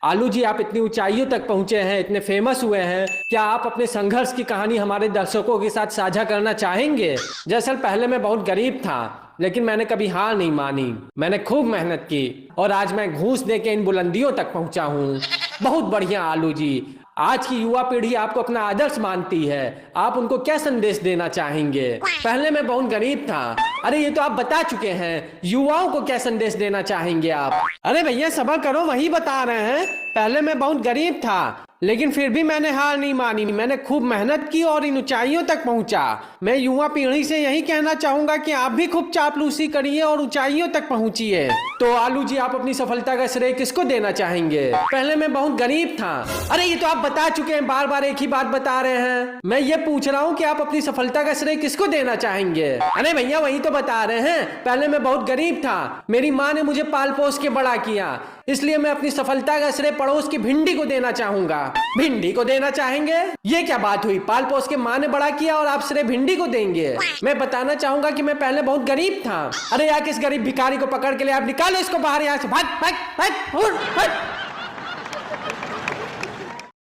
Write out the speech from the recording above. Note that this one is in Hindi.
आलू जी, आप इतनी ऊंचाइयों तक पहुंचे हैं, इतने फेमस हुए हैं, क्या आप अपने संघर्ष की कहानी हमारे दर्शकों के साथ साझा करना चाहेंगे? दरअसल पहले मैं बहुत गरीब था, लेकिन मैंने कभी हार नहीं मानी। मैंने खूब मेहनत की और आज मैं घूस दे के इन बुलंदियों तक पहुंचा हूँ। बहुत बढ़िया आलू जी। आज की युवा पीढ़ी आपको अपना आदर्श मानती है, आप उनको क्या संदेश देना चाहेंगे? पहले मैं बहुत गरीब था। अरे ये तो आप बता चुके हैं, युवाओं को क्या संदेश देना चाहेंगे आप? अरे भैया सब्र करो, वही बता रहे हैं। पहले मैं बहुत गरीब था, लेकिन फिर भी मैंने हार नहीं मानी। मैंने खूब मेहनत की और इन ऊंचाइयों तक पहुंचा। मैं युवा पीढ़ी से यही कहना चाहूंगा कि आप भी खूब चापलूसी करिए और ऊंचाइयों तक पहुंचिए। तो आलू जी, आप अपनी सफलता का श्रेय किसको देना चाहेंगे? पहले मैं बहुत गरीब था। अरे ये तो आप बता चुके हैं, बार बार एक ही बात बता रहे हैं। मैं ये पूछ रहा हूँ कि आप अपनी सफलता का श्रेय किसको देना चाहेंगे? अरे भैया वही तो बता रहे हैं, पहले मैं बहुत गरीब था, मेरी माँ ने मुझे पाल पोस के बड़ा किया, इसलिए मैं अपनी सफलता का श्रेय पड़ोस की भिंडी को देना चाहूंगा। भिंडी को देना चाहेंगे? ये क्या बात हुई? पाल पोस के माँ ने बड़ा किया और आप श्रेय भिंडी को देंगे? मैं बताना चाहूंगा कि मैं पहले बहुत गरीब था। अरे यार, किस गरीब भिखारी को पकड़ के ले, आप निकालो इसको बाहर यहाँ से। भाग भाग भाग, भाग।